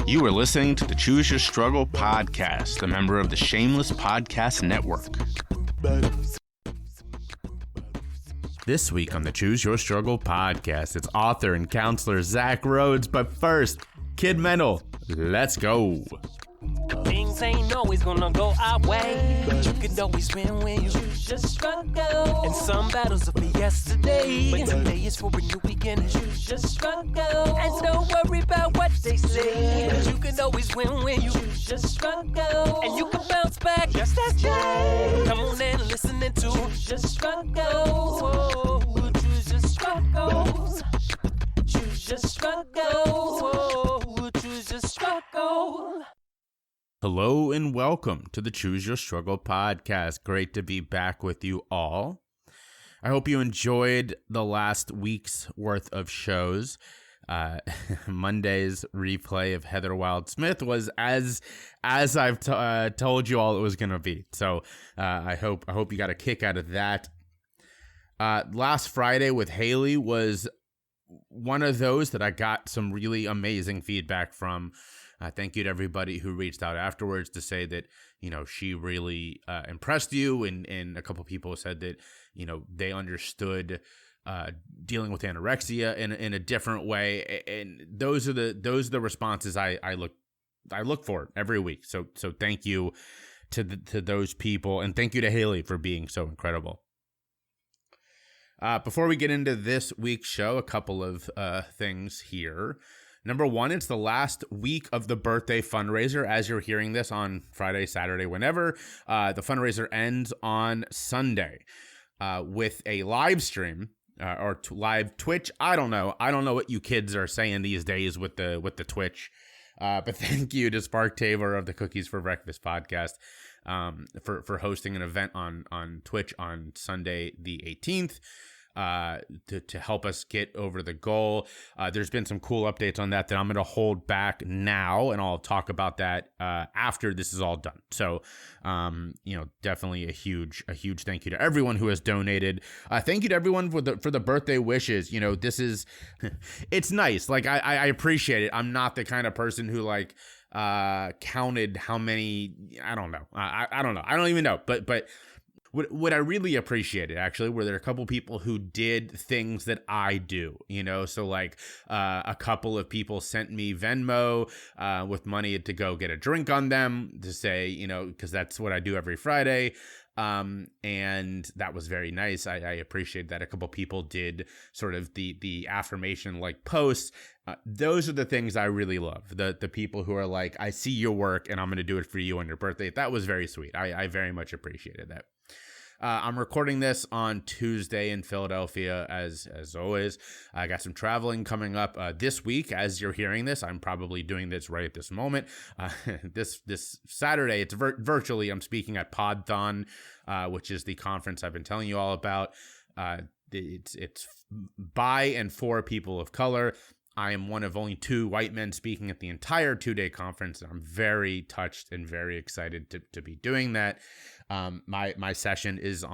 You are listening to the Choose Your Struggle podcast, a member of the Shameless Podcast Network. This week on the Choose Your Struggle podcast, it's author and counselor Zach Rhoads. But first, Kid Mental, let's go. Things ain't always gonna go our way, but you can always win when you choose your struggle. And some battles will be yesterday, but today is for a new beginning. Choose your struggle, and don't worry about what they say, but you can always win when you choose your struggle. And you can bounce back just as Jay. Come on and listen to Choose Your Struggle. Whoa, choose your struggles. Choose your struggle. Whoa, choose your struggle. Hello and welcome to the Choose Your Struggle podcast. Great to be back with you all. I hope you enjoyed the last week's worth of shows. Monday's replay of Heather Wild-Smith was as I've told you all it was going to be. So I hope you got a kick out of that. Last Friday with Haley was one of those that I got some really amazing feedback from. Thank you to everybody who reached out afterwards to say that, you know, she really impressed you. And a couple people said that, you know, they understood dealing with anorexia in a different way. And those are the responses I look for every week. So thank you to those people. And thank you to Haley for being so incredible. Before we get into this week's show, a couple of things here. Number one, it's the last week of the birthday fundraiser. As you're hearing this on Friday, Saturday, whenever, the fundraiser ends on Sunday with a live stream or live Twitch. I don't know what you kids are saying these days with the Twitch. But thank you to Spark Tabor of the Cookies for Breakfast podcast for hosting an event on Twitch on Sunday the 18th. To help us get over the goal. There's been some cool updates on that I'm going to hold back now, and I'll talk about that after this is all done. So, definitely a huge thank you to everyone who has donated. Thank you to everyone for the birthday wishes. You know, this is, it's nice. Like I appreciate it. I'm not the kind of person who counted how many. I don't know. I don't know. I don't even know. But. What I really appreciated, actually, were there a couple people who did things that I do, you know? So, a couple of people sent me Venmo with money to go get a drink on them to say, you know, because that's what I do every Friday. And that was very nice. I appreciate that. A couple people did sort of the affirmation posts. Those are the things I really love. The people who are like, I see your work and I'm going to do it for you on your birthday. That was very sweet. I very much appreciated that. I'm recording this on Tuesday in Philadelphia, as always. I got some traveling coming up this week. As you're hearing this, I'm probably doing this right at this moment. This Saturday, it's virtually. I'm speaking at PodThon, which is the conference I've been telling you all about. It's by and for people of color. I am one of only 2 white men speaking at the entire 2-day conference. I'm very touched and very excited to be doing that. My session is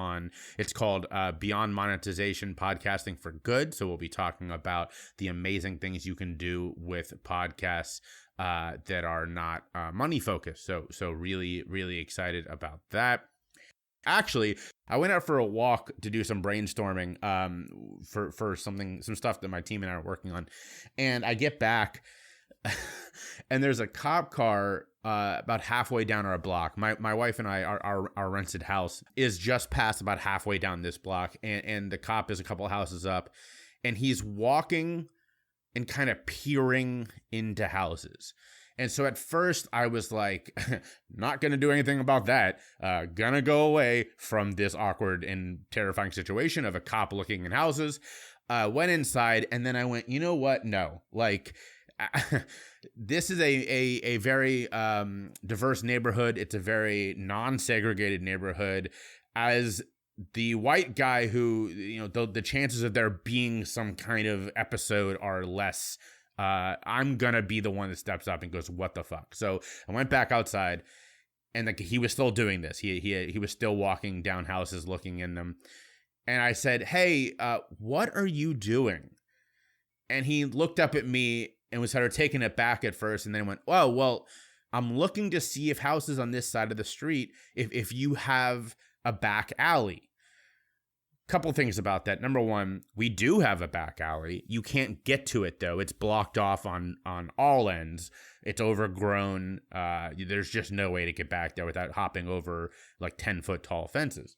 it's called Beyond Monetization, Podcasting for Good. So we'll be talking about the amazing things you can do with podcasts that are not money focused. So really, really excited about that. Actually, I went out for a walk to do some brainstorming for some stuff that my team and I are working on. And I get back and there's a cop car about halfway down our block. My wife and I, our rented house is just past about halfway down this block. And the cop is a couple houses up. And he's walking and kind of peering into houses. And so at first I was like, not going to do anything about that. Gonna go away from this awkward and terrifying situation of a cop looking in houses. Went inside and then I went, you know what? No, this is a very diverse neighborhood. It's a very non-segregated neighborhood. As the white guy who, you know, the chances of there being some kind of episode are less. I'm gonna be the one that steps up and goes, what the fuck? So I went back outside and he was still doing this. He was still walking down houses, looking in them. And I said, hey, what are you doing? And he looked up at me and was sort of taken aback at first, and then went, oh, well, I'm looking to see if houses on this side of the street, if you have a back alley. Couple things about that. Number one, we do have a back alley. You can't get to it, though. It's blocked off on all ends. It's overgrown. There's just no way to get back there without hopping over like 10-foot tall fences.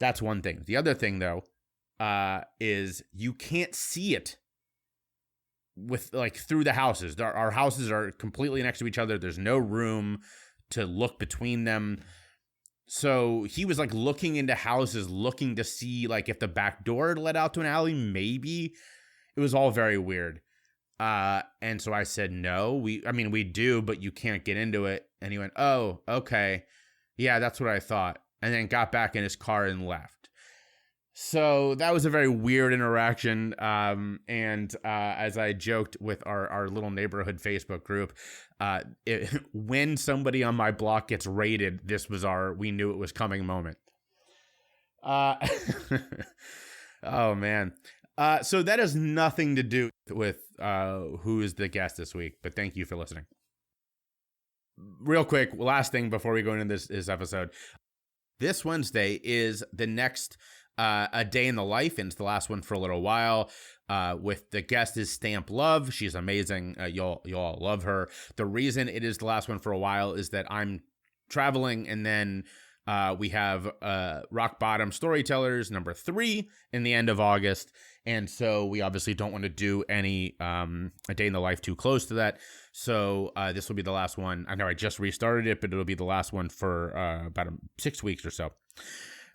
That's one thing. The other thing, though, is you can't see it with like through the houses. Our houses are completely next to each other. There's no room to look between them. So he was like looking into houses, looking to see like if the back door led out to an alley, maybe. It was all very weird. And so I said, no, we do, but you can't get into it. And he went, oh, okay. Yeah, that's what I thought. And then got back in his car and left. So that was a very weird interaction. And as I joked with our little neighborhood Facebook group, when somebody on my block gets raided, this was we knew it was coming moment. Oh, man. So that has nothing to do with who is the guest this week, but thank you for listening. Real quick, last thing before we go into this episode. This Wednesday is the next A Day in the Life, and it's the last one for a little while. With the guest is Stamp Love. She's amazing. You'll all love her. The reason it is the last one for a while is that I'm traveling, and then we have Rock Bottom Storytellers number 3 in the end of August, and so we obviously don't want to do any A Day in the Life too close to that. So this will be the last one. I know I just restarted it, but it'll be the last one for about 6 weeks or so.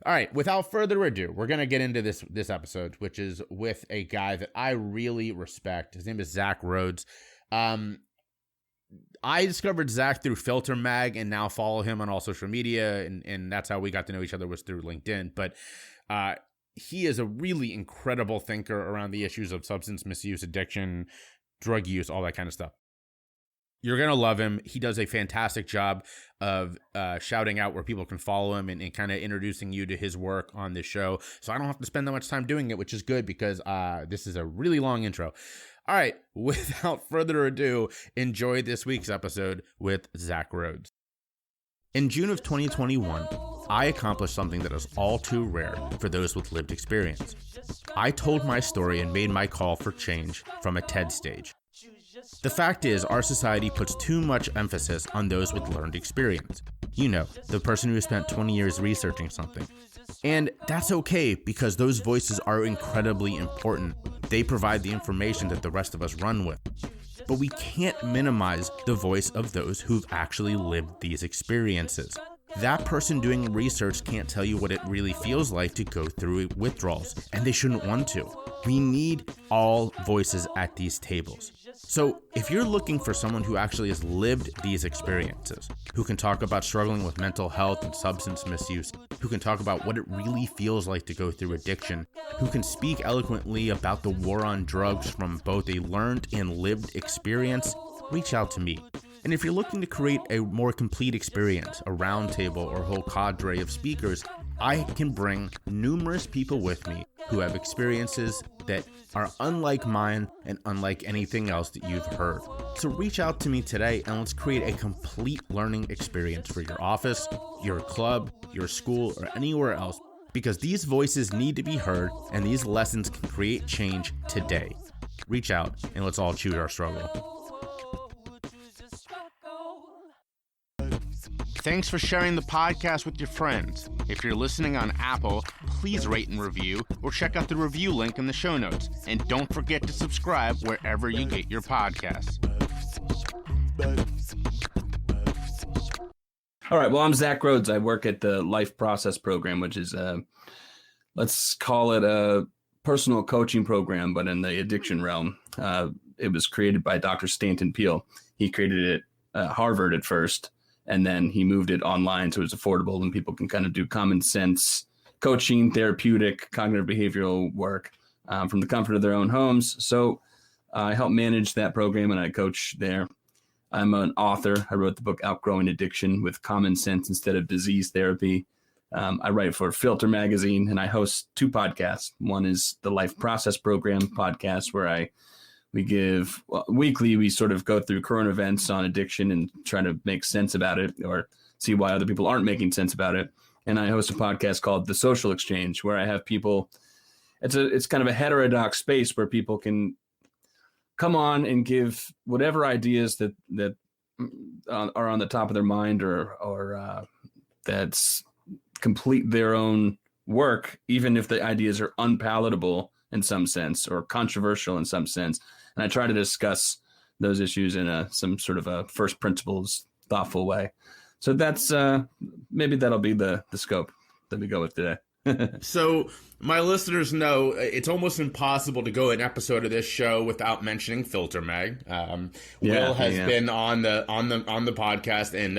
All right, without further ado, we're going to get into this episode, which is with a guy that I really respect. His name is Zach Rhoads. I discovered Zach through Filter Mag and now follow him on all social media, and that's how we got to know each other, was through LinkedIn. But he is a really incredible thinker around the issues of substance misuse, addiction, drug use, all that kind of stuff. You're going to love him. He does a fantastic job of shouting out where people can follow him and kind of introducing you to his work on this show. So I don't have to spend that much time doing it, which is good because this is a really long intro. All right, without further ado, enjoy this week's episode with Zach Rhoads. In June of 2021, I accomplished something that is all too rare for those with lived experience. I told my story and made my call for change from a TED stage. The fact is, our society puts too much emphasis on those with learned experience. You know, the person who spent 20 years researching something. And that's okay, because those voices are incredibly important. They provide the information that the rest of us run with. But we can't minimize the voice of those who've actually lived these experiences. That person doing research can't tell you what it really feels like to go through withdrawals, and they shouldn't want to. We need all voices at these tables. So if you're looking for someone who actually has lived these experiences, who can talk about struggling with mental health and substance misuse, who can talk about what it really feels like to go through addiction, who can speak eloquently about the war on drugs from both a learned and lived experience, reach out to me. And if you're looking to create a more complete experience, a roundtable or whole cadre of speakers, I can bring numerous people with me who have experiences that are unlike mine and unlike anything else that you've heard. So reach out to me today and let's create a complete learning experience for your office, your club, your school, or anywhere else, because these voices need to be heard and these lessons can create change today. Reach out and let's all choose our struggle. Thanks for sharing the podcast with your friends. If you're listening on Apple, please rate and review or check out the review link in the show notes. And don't forget to subscribe wherever you get your podcasts. All right. Well, I'm Zach Rhoads. I work at the Life Process Program, which is, let's call it a personal coaching program, but in the addiction realm. It was created by Dr. Stanton Peele. He created it at Harvard at first. And then he moved it online so it's affordable and people can kind of do common sense coaching, therapeutic, cognitive behavioral work from the comfort of their own homes. So I help manage that program and I coach there. I'm an author. I wrote the book Outgrowing Addiction with Common Sense Instead of Disease Therapy. I write for Filter Magazine and I host 2 podcasts. One is the Life Process Program podcast where I weekly, we sort of go through current events on addiction and try to make sense about it or see why other people aren't making sense about it. And I host a podcast called The Social Exchange, where I have people, it's kind of a heterodox space where people can come on and give whatever ideas that are on the top of their mind or that's complete their own work, even if the ideas are unpalatable in some sense or controversial in some sense. And I try to discuss those issues in some sort of a first principles thoughtful way. So that's maybe that'll be the scope that we go with today. So my listeners know it's almost impossible to go an episode of this show without mentioning Filter Mag. Will has been on the podcast, and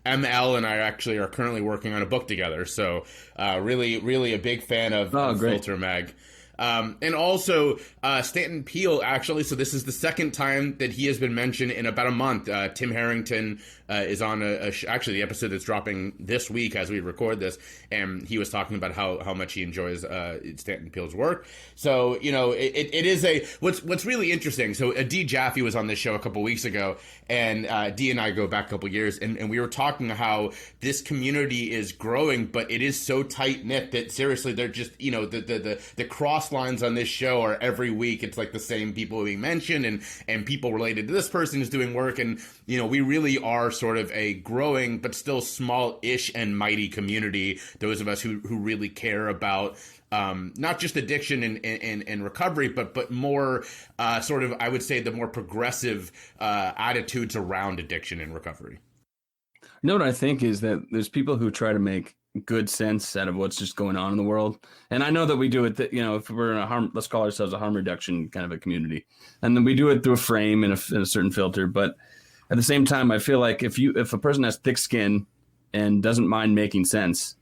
ML and I actually are currently working on a book together. So really a big fan of Filter Mag. And also Stanton Peele, actually. So this is the second time that he has been mentioned in about a month. Tim Harrington is on actually the episode that's dropping this week as we record this, and he was talking about how much he enjoys Stanton Peele's work. So it is what's really interesting. So D Jaffe was on this show a couple weeks ago, and D and I go back a couple years, and we were talking how this community is growing, but it is so tight knit that seriously they're just the cross lines on this show are every week. It's like the same people being mentioned, and people related to this person is doing work, and we really are sort of a growing but still small-ish and mighty community, those of us who really care about not just addiction and recovery, but more sort of, I would say, the more progressive attitudes around addiction and recovery. What I think is that there's people who try to make good sense out of what's just going on in the world. And I know that we do it, if we're in let's call ourselves a harm reduction kind of a community. And then we do it through a frame and a certain filter. But at the same time, I feel like if a person has thick skin and doesn't mind making sense,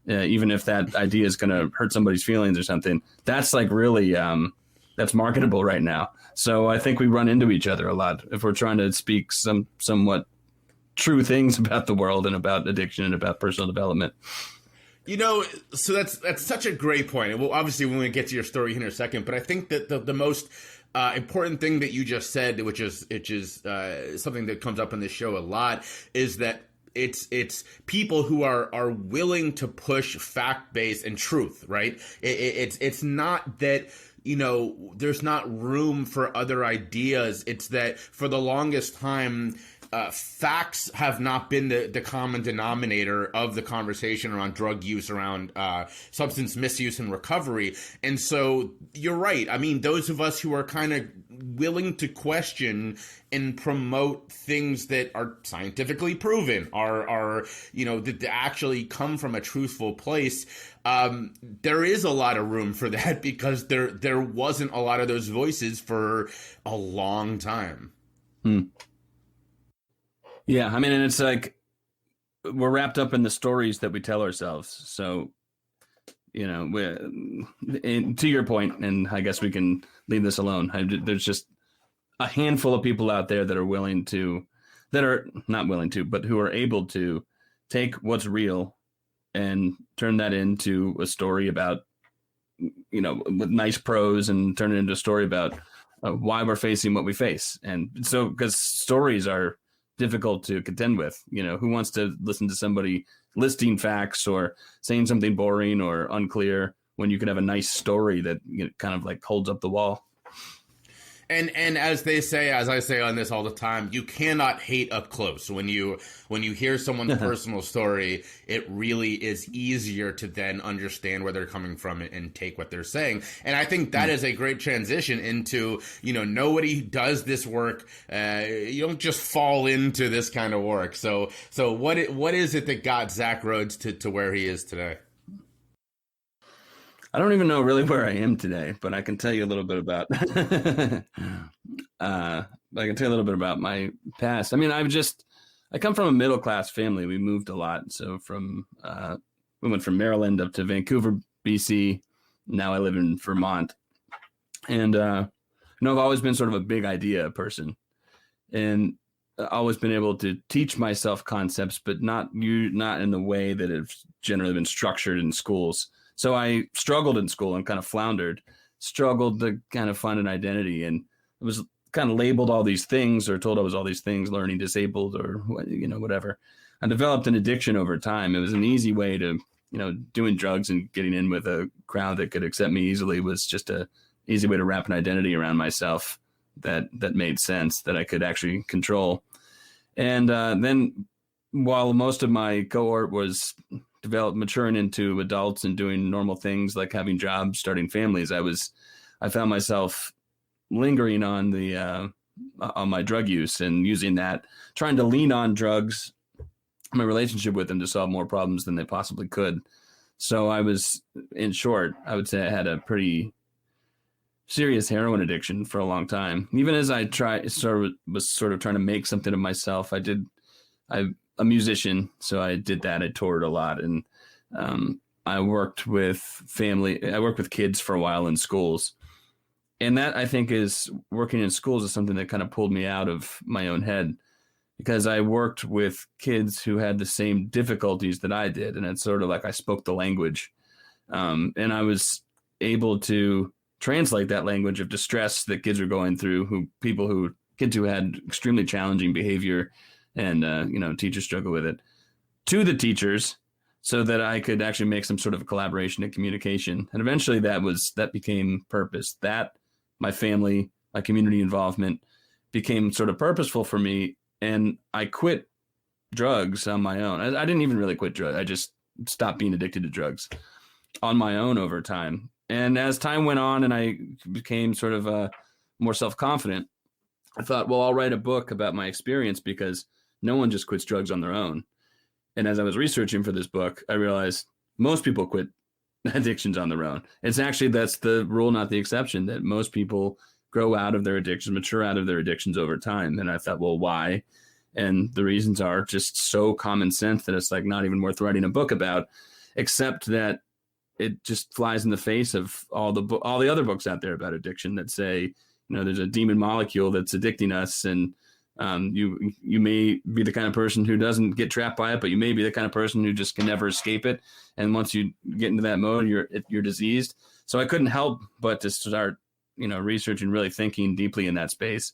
even if that idea is going to hurt somebody's feelings or something, that's like really, that's marketable right now. So I think we run into each other a lot if we're trying to speak somewhat true things about the world and about addiction and about personal development. So that's such a great point. And well, obviously, when we get to your story in a second, but I think that the most important thing that you just said, which is something that comes up in this show a lot, is that it's people who are willing to push fact-based and truth, right? It's not that there's not room for other ideas. It's that for the longest time, facts have not been the common denominator of the conversation around drug use, around substance misuse and recovery. And so you're right. I mean, those of us who are kind of willing to question and promote things that are scientifically proven, are that actually come from a truthful place, there is a lot of room for that because there wasn't a lot of those voices for a long time. Yeah, I mean, and it's like we're wrapped up in the stories that we tell ourselves. So, to your point, and I guess we can leave this alone. There's just a handful of people out there that are not willing to, but who are able to take what's real and turn that into a story about, with nice prose, and turn it into a story about why we're facing what we face. And so, because stories are difficult to contend with, who wants to listen to somebody listing facts or saying something boring or unclear when you can have a nice story that kind of like holds up the wall. And as I say on this all the time, you cannot hate up close. When you hear someone's personal story, it really is easier to then understand where they're coming from and take what they're saying. And I think that is a great transition into, nobody does this work. You don't just fall into this kind of work. So what is it that got Zach Rhoads to where he is today? I don't even know really where I am today, but I can tell you a little bit about my past. I mean, I come from a middle class family. We moved a lot. So we went from Maryland up to Vancouver, BC. Now I live in Vermont. And I've always been sort of a big idea person, and always been able to teach myself concepts, but not in the way that it's generally been structured in schools. So I struggled in school and kind of floundered, struggled to kind of find an identity. And it was kind of labeled all these things or told I was all these things, learning disabled or, whatever. I developed an addiction over time. It was an easy way to, doing drugs and getting in with a crowd that could accept me easily was just a easy way to wrap an identity around myself that made sense, that I could actually control. And then while most of my cohort was maturing into adults and doing normal things like having jobs, starting families, I found myself lingering on on my drug use and using that, trying to lean on drugs, my relationship with them, to solve more problems than they possibly could. So in short, I would say I had a pretty serious heroin addiction for a long time. Even as I was trying to make something of myself, I'm a musician, so I did that. I toured a lot, and I worked with kids for a while in schools. And that, I think, working in schools is something that kind of pulled me out of my own head, because I worked with kids who had the same difficulties that I did. And it's sort of like I spoke the language. And I was able to translate that language of distress that kids were going through, kids who had extremely challenging behavior and, teachers struggle with it, to the teachers, so that I could actually make some sort of a collaboration and communication. And eventually that became purpose. That, my family, my community involvement, became sort of purposeful for me. And I quit drugs on my own. I didn't even really quit drugs. I just stopped being addicted to drugs on my own over time. And as time went on and I became sort of more self-confident, I thought, well, I'll write a book about my experience, because no one just quits drugs on their own. And as I was researching for this book, I realized most people quit addictions on their own. It's actually, that's the rule, not the exception, that most people grow out of their addictions, mature out of their addictions over time. And I thought, well, why? And the reasons are just so common sense that it's like not even worth writing a book about, except that it just flies in the face of all the other books out there about addiction that say, there's a demon molecule that's addicting us. And you may be the kind of person who doesn't get trapped by it, but you may be the kind of person who just can never escape it. And once you get into that mode, you're diseased. So I couldn't help but to start, researching, really thinking deeply in that space.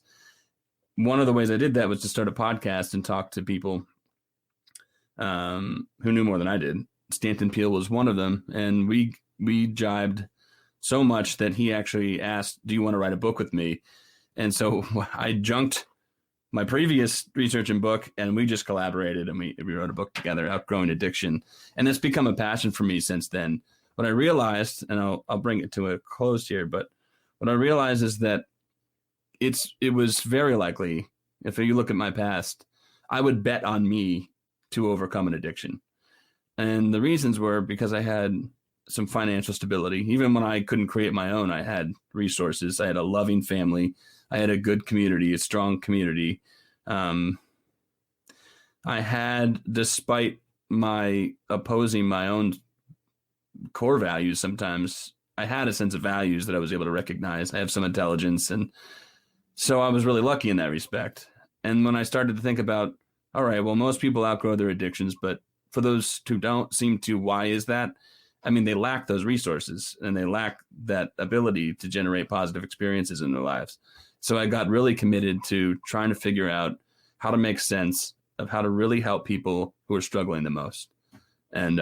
One of the ways I did that was to start a podcast and talk to people who knew more than I did. Stanton Peele was one of them. And we jibed so much that he actually asked, do you want to write a book with me? And so I junked my previous research and book, and we just collaborated, and we wrote a book together, Outgrowing Addiction. And it's become a passion for me since then. What I realized, and I'll bring it to a close here, but what I realized is that it was very likely, if you look at my past, I would bet on me to overcome an addiction. And the reasons were because I had some financial stability. Even when I couldn't create my own, I had resources. I had a loving family. I had a good community, a strong community. I had, despite my opposing my own core values sometimes, I had a sense of values that I was able to recognize. I have some intelligence. And so I was really lucky in that respect. And when I started to think about, all right, well, most people outgrow their addictions, but for those who don't seem to, why is that? I mean, they lack those resources and they lack that ability to generate positive experiences in their lives. So I got really committed to trying to figure out how to make sense of how to really help people who are struggling the most. And,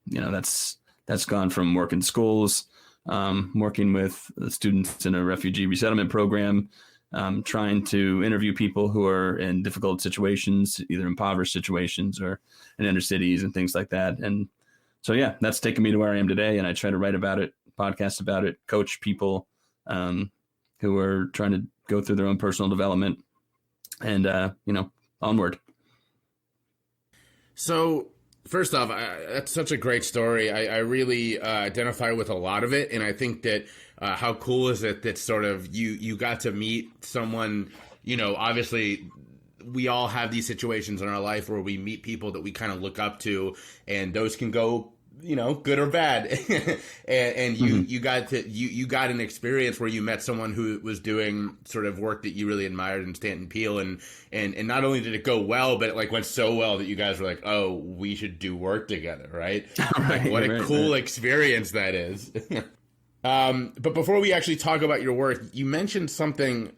that's gone from working schools, working with students in a refugee resettlement program, trying to interview people who are in difficult situations, either impoverished situations or in inner cities and things like that. And so, yeah, that's taken me to where I am today. And I try to write about it, podcast about it, coach people who are trying to go through their own personal development and, onward. So first off, that's such a great story. I really identify with a lot of it. And I think that how cool is it that sort of you got to meet someone, obviously we all have these situations in our life where we meet people that we kind of look up to, and those can go, good or bad. and you got an experience where you met someone who was doing sort of work that you really admired in Stanton Peele. And not only did it go well, but it went so well that you guys were like, oh, we should do work together. Right. What a cool experience that is. But before we actually talk about your work, you mentioned something.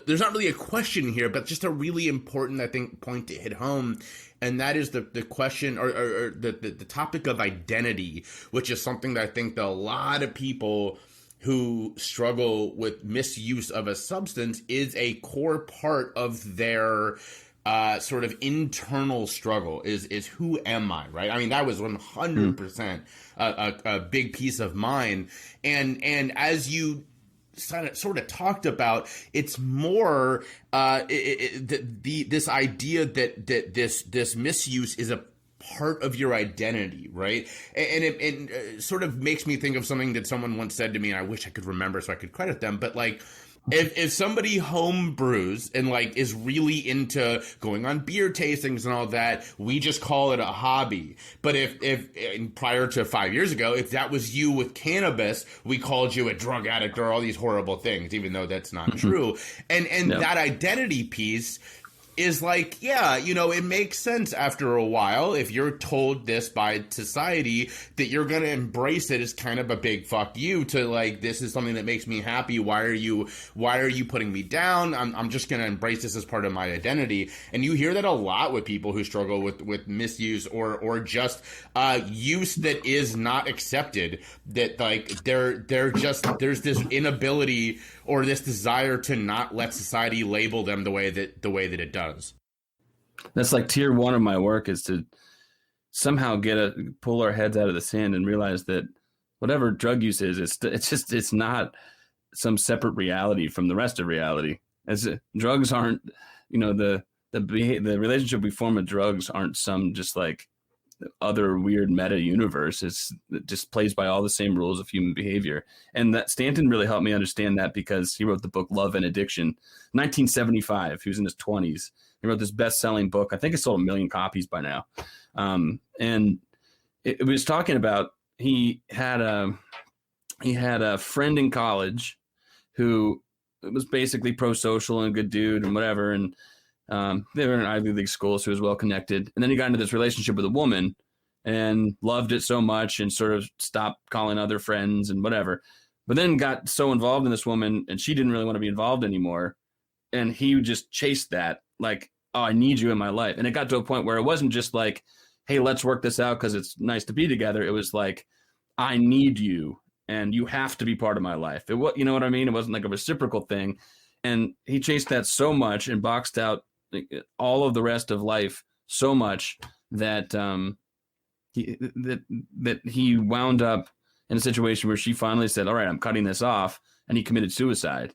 There's not really a question here, but just a really important, I think, point to hit home. And that is the question or the topic of identity, which is something that I think that a lot of people who struggle with misuse of a substance is a core part of their sort of internal struggle is who am I, right? I mean, that was 100% a big piece of mine. And as you sort of talked about, it's more this idea that this misuse is a part of your identity, right? And it sort of makes me think of something that someone once said to me, and I wish I could remember so I could credit them, but like, if somebody home brews and like is really into going on beer tastings and all that, we just call it a hobby. But if prior to 5 years ago, if that was you with cannabis, we called you a drug addict or all these horrible things, even though that's not true. And that identity piece is like, yeah, you know, it makes sense after a while if you're told this by society that you're going to embrace it as kind of a big fuck you to like, this is something that makes me happy. Why are you putting me down? I'm just going to embrace this as part of my identity. And you hear that a lot with people who struggle with misuse or just use that is not accepted, that like they're just, there's this inability or this desire to not let society label them the way that it does. That's like tier one of my work, is to somehow pull our heads out of the sand and realize that whatever drug use is, it's not some separate reality from the rest of reality. Drugs aren't, you know, the relationship we form with drugs aren't some just like other weird meta universe. It just plays by all the same rules of human behavior. And that Stanton really helped me understand that, because he wrote the book Love and Addiction, 1975. He was in his 20s. He wrote this best-selling book. I think it sold 1 million copies by now. And it was talking about, he had a friend in college who was basically pro-social and a good dude and whatever. And they were in Ivy League school, so he was well connected. And then he got into this relationship with a woman and loved it so much and sort of stopped calling other friends and whatever. But then got so involved in this woman, and she didn't really want to be involved anymore. And he just chased that, like, oh, I need you in my life. And it got to a point where it wasn't just like, hey, let's work this out because it's nice to be together. It was like, I need you and you have to be part of my life. You know what I mean? It wasn't like a reciprocal thing. And he chased that so much and boxed out all of the rest of life so much that he wound up in a situation where she finally said, all right, I'm cutting this off. And he committed suicide.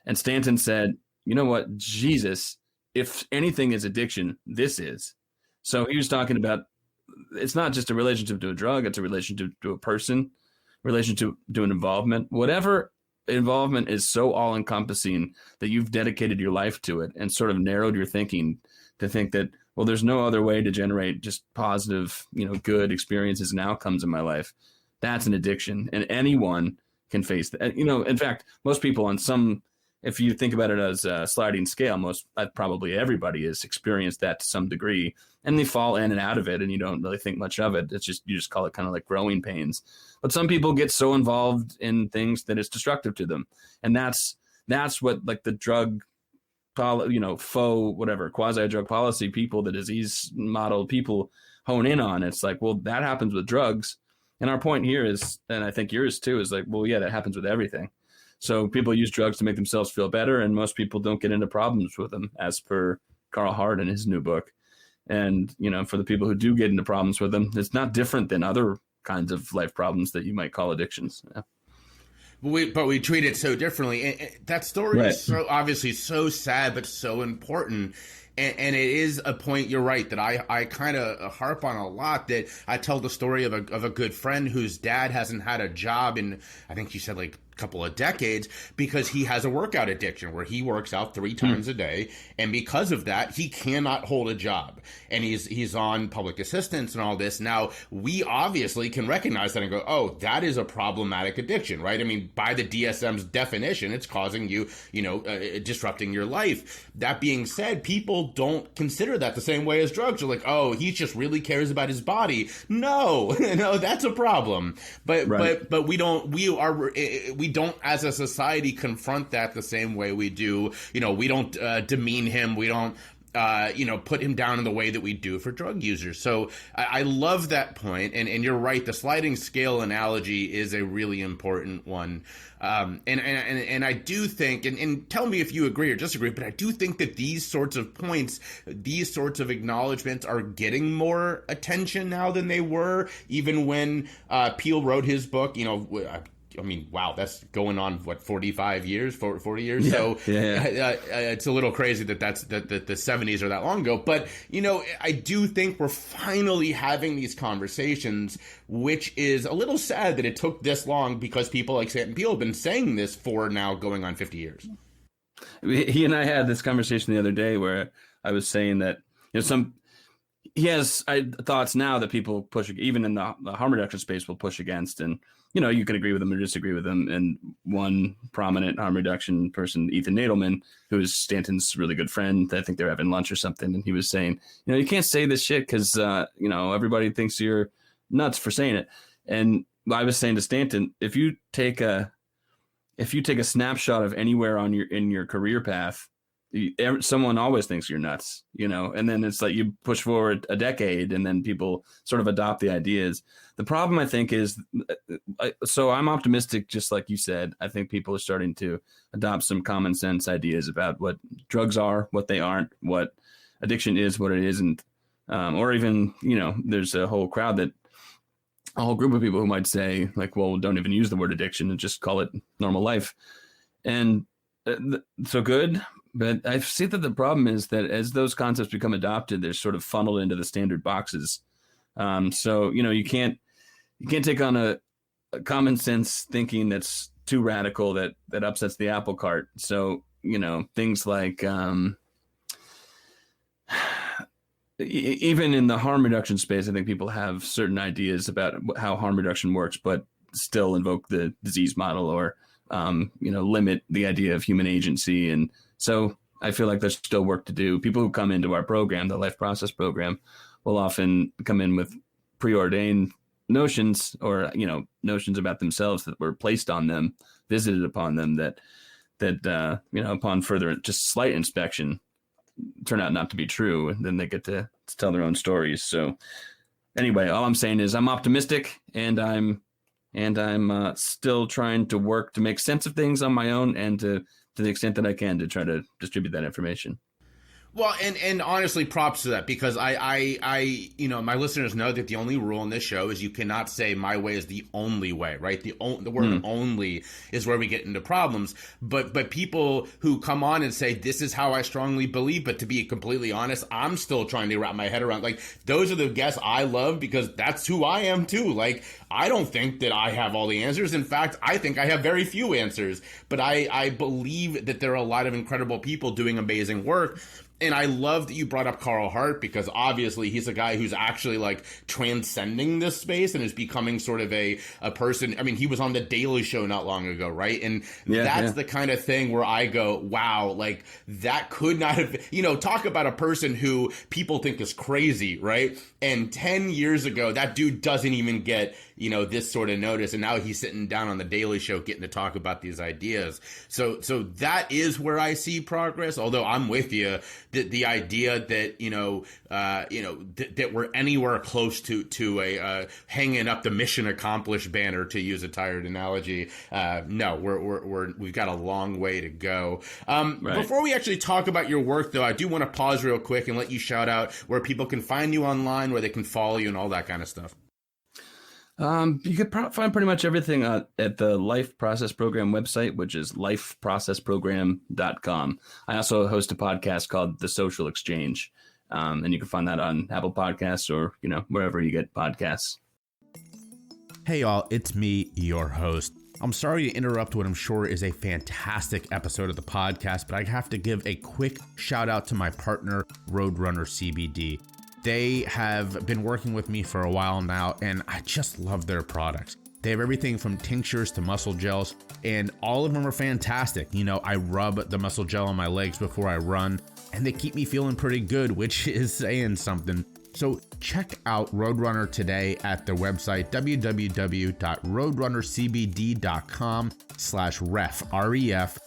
And Stanton said, you know what, Jesus, if anything is addiction, this is. So he was talking about, it's not just a relationship to a drug, it's a relationship to a person, relationship to an involvement. Whatever involvement is so all-encompassing that you've dedicated your life to it and sort of narrowed your thinking to think that, well, there's no other way to generate just positive, you know, good experiences and outcomes in my life. That's an addiction, and anyone can face that. You know, in fact, most people on some, if you think about it as a sliding scale, probably everybody has experienced that to some degree, and they fall in and out of it, and you don't really think much of it. It's just, you just call it kind of like growing pains. But some people get so involved in things that it's destructive to them, and that's what, like, the drug, you know, faux whatever quasi drug policy people, the disease model people hone in on. It's like, well, that happens with drugs, and our point here is, and I think yours too, is like, well, yeah, that happens with everything. So people use drugs to make themselves feel better, and most people don't get into problems with them, as per Carl Hart in his new book. And, you know, for the people who do get into problems with them, it's not different than other kinds of life problems that you might call addictions. Yeah. But we treat it so differently. And that story Right. is so obviously so sad, but so important. And it is a point, you're right, that I kind of harp on a lot, that I tell the story of a good friend whose dad hasn't had a job in, I think you said, like, couple of decades, because he has a workout addiction where he works out 3 times a day, and because of that he cannot hold a job, and he's on public assistance and all this. Now, we obviously can recognize that and go, oh, that is a problematic addiction, right? I mean, by the DSM's definition, it's causing you, you know, disrupting your life. That being said, people don't consider that the same way as drugs. They're like, oh, he just really cares about his body. No, no, that's a problem. But we don't as a society confront that the same way we do. We don't demean him. We don't put him down in the way that we do for drug users. So I love that point. And you're right. The sliding scale analogy is a really important one. And I do think, and tell me if you agree or disagree, but I do think that these sorts of points, these sorts of acknowledgments are getting more attention now than they were, even when Peele wrote his book. I mean, wow, that's going on, 45 years, 40 years? Yeah, so yeah. It's a little crazy that the 70s are that long ago. But, I do think we're finally having these conversations, which is a little sad that it took this long, because people like Stanton Peele have been saying this for now going on 50 years. He and I had this conversation the other day where I was saying that, he has thoughts now that people push, even in the harm reduction space, will push against. And, you can agree with them or disagree with them. And one prominent harm reduction person, Ethan Nadelman, who is Stanton's really good friend, I think they're having lunch or something. And he was saying, you can't say this shit because, everybody thinks you're nuts for saying it. And I was saying to Stanton, if you take a snapshot of anywhere in your career path, someone always thinks you're nuts, and then it's like you push forward a decade and then people sort of adopt the ideas. The problem, I think, is, so I'm optimistic, just like you said. I think people are starting to adopt some common sense ideas about what drugs are, what they aren't, what addiction is, what it isn't. Or even, there's a whole group of people who might say, like, well, don't even use the word addiction and just call it normal life. And so good. But I see that the problem is that as those concepts become adopted, they're sort of funneled into the standard boxes. So, you can't take on a common sense thinking that's too radical that upsets the apple cart. So, things like even in the harm reduction space, I think people have certain ideas about how harm reduction works, but still invoke the disease model or, limit the idea of human agency. And so I feel like there's still work to do. People who come into our program, the Life Process program, will often come in with preordained notions or, notions about themselves that were placed on them, visited upon them that upon further just slight inspection turn out not to be true. And then they get to tell their own stories. So anyway, all I'm saying is I'm optimistic and I'm still trying to work to make sense of things on my own and to the extent that I can to try to distribute that information. Well, and honestly, props to that, because I my listeners know that the only rule in this show is you cannot say my way is the only way, right? The word only is where we get into problems. But people who come on and say, this is how I strongly believe, but to be completely honest, I'm still trying to wrap my head around. Like, those are the guests I love because that's who I am too. Like, I don't think that I have all the answers. In fact, I think I have very few answers. But I believe that there are a lot of incredible people doing amazing work. And I love that you brought up Carl Hart, because obviously he's a guy who's actually like transcending this space and is becoming sort of a person. I mean, he was on The Daily Show not long ago, right? And that's the kind of thing where I go, wow, like that could not have, talk about a person who people think is crazy, right? And 10 years ago, that dude doesn't even get, this sort of notice. And now he's sitting down on The Daily Show getting to talk about these ideas. So that is where I see progress. Although I'm with you, the idea that, that we're anywhere close to a hanging up the mission accomplished banner, to use a tired analogy. No, we've got a long way to go. Right. Before we actually talk about your work, though, I do want to pause real quick and let you shout out where people can find you online, where they can follow you and all that kind of stuff. You could find pretty much everything at the Life Process Program website, which is lifeprocessprogram.com. I also host a podcast called The Social Exchange, and you can find that on Apple Podcasts or, wherever you get podcasts. Hey, y'all, it's me, your host. I'm sorry to interrupt what I'm sure is a fantastic episode of the podcast, but I have to give a quick shout out to my partner, Roadrunner CBD. They have been working with me for a while now, and I just love their products. They have everything from tinctures to muscle gels, and all of them are fantastic. I rub the muscle gel on my legs before I run. and they keep me feeling pretty good, which is saying something. So check out Roadrunner today at their website, www.roadrunnercbd.com/ref, REF/CYS.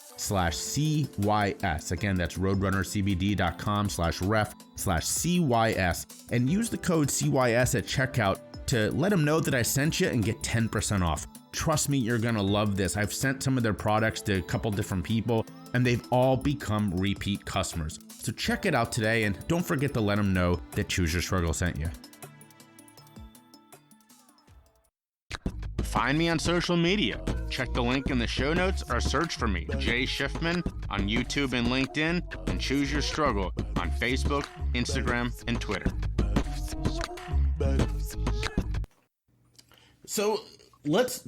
Again, that's roadrunnercbd.com/ref/CYS, and use the code CYS at checkout to let them know that I sent you and get 10% off. Trust me, you're gonna love this. I've sent some of their products to a couple different people, and they've all become repeat customers. So check it out today, and don't forget to let them know that Choose Your Struggle sent you. Find me on social media. Check the link in the show notes or search for me, Jay Shifman, on YouTube and LinkedIn, and Choose Your Struggle on Facebook, Instagram, and Twitter. So let's,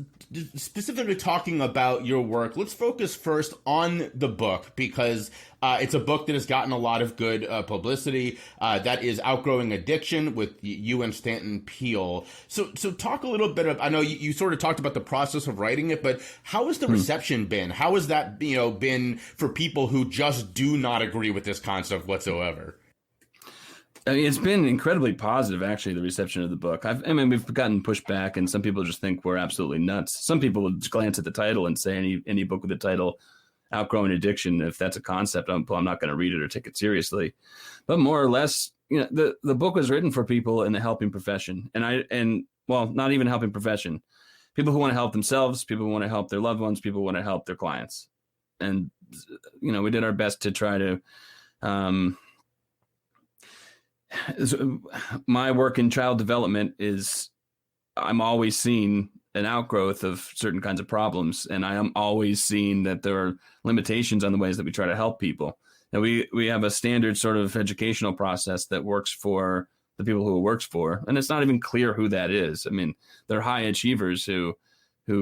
specifically talking about your work, let's focus first on the book, because it's a book that has gotten a lot of good publicity. That is Outgrowing Addiction with you and Stanton Peele. So talk a little bit of, I know you sort of talked about the process of writing it, but how has the reception been? How has that, been for people who just do not agree with this concept whatsoever? I mean, it's been incredibly positive, actually, the reception of the book. We've gotten pushback, and some people just think we're absolutely nuts. Some people would just glance at the title and say any book with the title Outgrowing Addiction, if that's a concept, I'm not going to read it or take it seriously. But more or less, the book was written for people in the helping profession, and not even helping profession. People who want to help themselves, people who want to help their loved ones, people who want to help their clients. And we did our best to try to. My work in child development is, I'm always seeing an outgrowth of certain kinds of problems, and I am always seeing that there are limitations on the ways that we try to help people. And we have a standard sort of educational process that works for the people who it works for, and it's not even clear who that is. I mean, they're high achievers who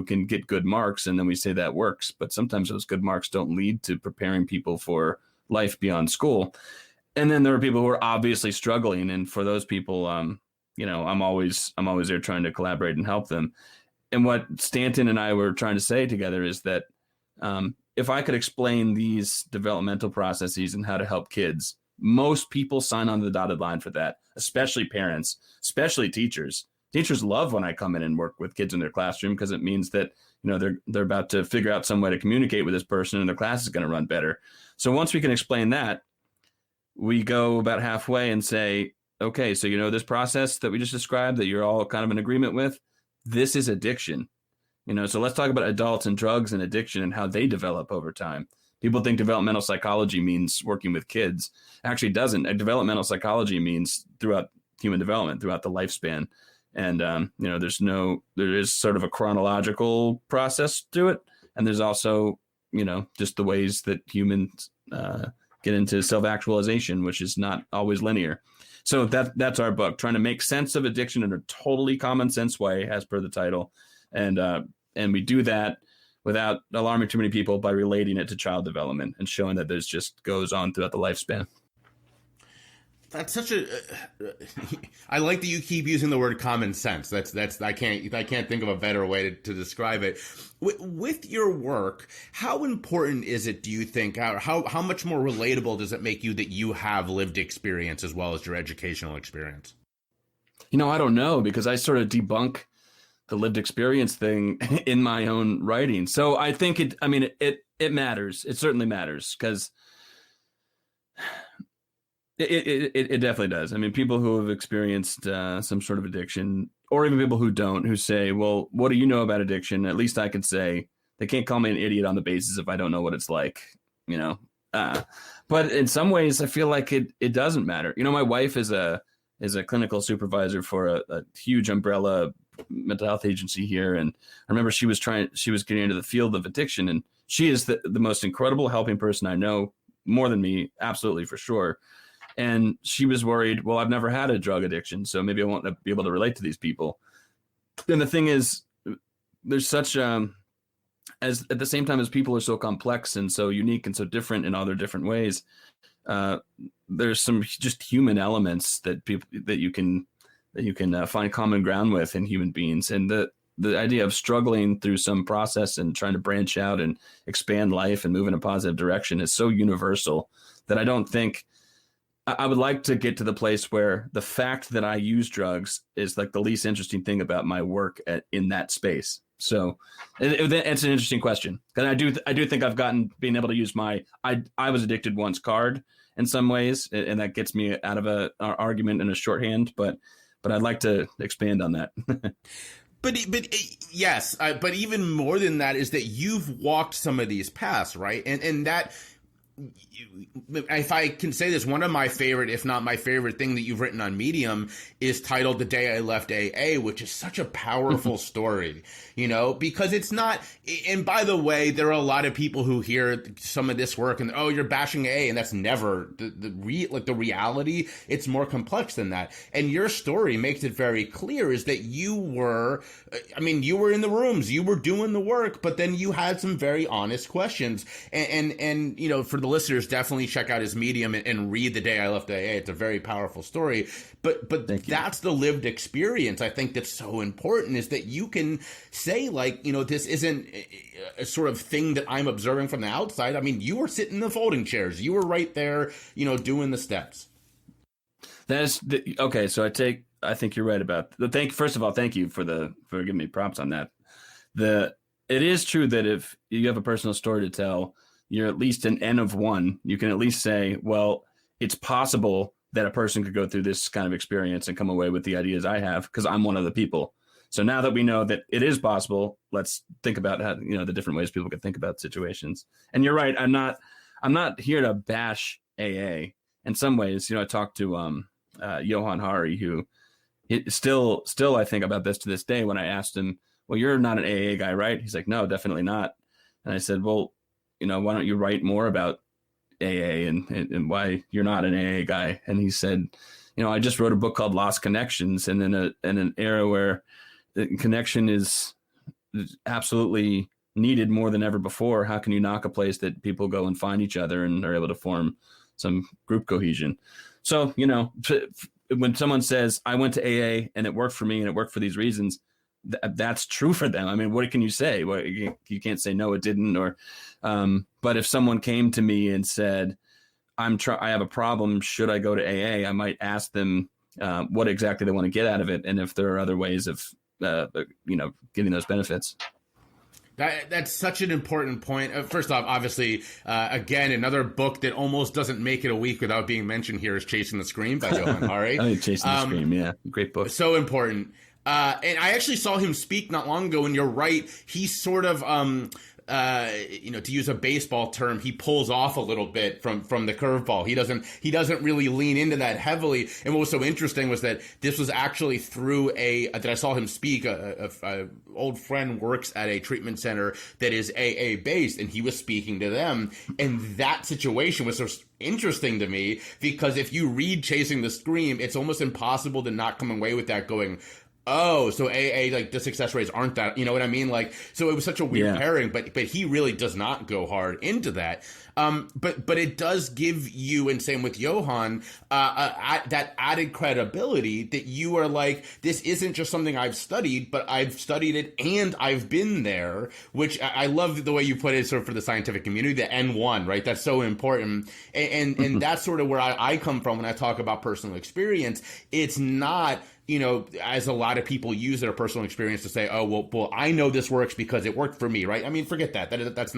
can get good marks, and then we say that works, but sometimes those good marks don't lead to preparing people for life beyond school. And then there are people who are obviously struggling, and for those people, I'm always there trying to collaborate and help them. And what Stanton and I were trying to say together is that if I could explain these developmental processes and how to help kids, most people sign on the dotted line for that, especially parents, especially teachers. Teachers love when I come in and work with kids in their classroom, because it means that they're about to figure out some way to communicate with this person, and their class is going to run better. So once we can explain that, we go about halfway and say, okay, so this process that we just described that you're all kind of in agreement with, this is addiction. So let's talk about adults and drugs and addiction and how they develop over time. People think developmental psychology means working with kids. Actually, it doesn't. Developmental psychology means throughout human development, throughout the lifespan. And, there is sort of a chronological process to it. And there's also, just the ways that humans get into self-actualization, which is not always linear. So that's our book, trying to make sense of addiction in a totally common sense way, as per the title. And we do that without alarming too many people by relating it to child development and showing that this just goes on throughout the lifespan. That's such a. I like that you keep using the word common sense. That's I can't think of a better way to describe it. With your work, how important is it, do you think? How much more relatable does it make you that you have lived experience as well as your educational experience? I don't know, because I sort of debunk the lived experience thing in my own writing. So I think it matters. It certainly matters, because It definitely does. I mean, people who have experienced some sort of addiction, or even people who don't, who say, well, what do you know about addiction? At least I could say, they can't call me an idiot on the basis if I don't know what it's like, But in some ways, I feel like it doesn't matter. My wife is a clinical supervisor for a huge umbrella mental health agency here. And I remember she was getting into the field of addiction, and she is the most incredible helping person I know, more than me, absolutely, for sure. And she was worried, well, I've never had a drug addiction, so maybe I won't be able to relate to these people. And the thing is, there's such as at the same time as people are so complex and so unique and so different in all their different ways, there's some just human elements that you can find common ground with in human beings. And the idea of struggling through some process and trying to branch out and expand life and move in a positive direction is so universal that I don't think I would like to get to the place where the fact that I use drugs is like the least interesting thing about my work in that space. So it's an interesting question. And I do think I've being able to use I was addicted once card in some ways, and that gets me out of an argument in a shorthand, but I'd like to expand on that. But yes, but even more than that is that you've walked some of these paths, right? And that, if I can say this, one of my favorite, if not my favorite thing that you've written on Medium is titled The Day I Left AA, which is such a powerful story, because it's not, and by the way, there are a lot of people who hear some of this work and, oh, you're bashing AA, and that's never the reality. It's more complex than that. And your story makes it very clear is that you were in the rooms, you were doing the work, but then you had some very honest questions. And for the listeners, definitely check out his Medium and read The Day I Left AA. It's a very powerful story. But that's the lived experience, I think, that's so important, is that you can say, like, this isn't a sort of thing that I'm observing from the outside. I mean, you were sitting in the folding chairs. You were right there, doing the steps. Okay. So I think you're right about first of all, thank you for giving me props on that. It is true that if you have a personal story to tell, you're at least an N of one. You can at least say, well, it's possible that a person could go through this kind of experience and come away with the ideas I have, because I'm one of the people. So now that we know that it is possible, let's think about how, the different ways people could think about situations. And you're right. I'm not here to bash AA. In some ways, I talked to Johan Hari, who still I think about this to this day. When I asked him, well, you're not an AA guy, right? He's like, no, definitely not. And I said, well, why don't you write more about AA and why you're not an AA guy? And he said, I just wrote a book called Lost Connections, and in an era where the connection is absolutely needed more than ever before, how can you knock a place that people go and find each other and are able to form some group cohesion? So, when someone says, I went to AA and it worked for me and it worked for these reasons, that's true for them. I mean, what can you say? Well, you can't say, no, it didn't. Or, but if someone came to me and said, I have a problem, should I go to AA? I might ask them what exactly they want to get out of it, and if there are other ways of, getting those benefits. That's such an important point. First off, obviously, again, another book that almost doesn't make it a week without being mentioned here is Chasing the Scream by Johan Hari. Chasing the Scream, yeah, great book. So important. And I actually saw him speak not long ago, and you're right. He's sort of, to use a baseball term, he pulls off a little bit from the curveball. He doesn't really lean into that heavily. And what was so interesting was that this was actually through that I saw him speak. A old friend works at a treatment center that is AA based, and he was speaking to them. And that situation was so interesting to me, because if you read Chasing the Scream, it's almost impossible to not come away with that going, oh, so AA, like, the success rates aren't that, you know what I mean? Like, so it was such a weird pairing, but he really does not go hard into that. But it does give you, and same with Johan, that added credibility that you are like, this isn't just something I've studied, but I've studied it and I've been there, which I love the way you put it sort of for the scientific community, the N1, right? That's so important. And that's sort of where I come from when I talk about personal experience. It's not, as a lot of people use their personal experience to say, oh, well, I know this works because it worked for me, right? I mean, forget that. That's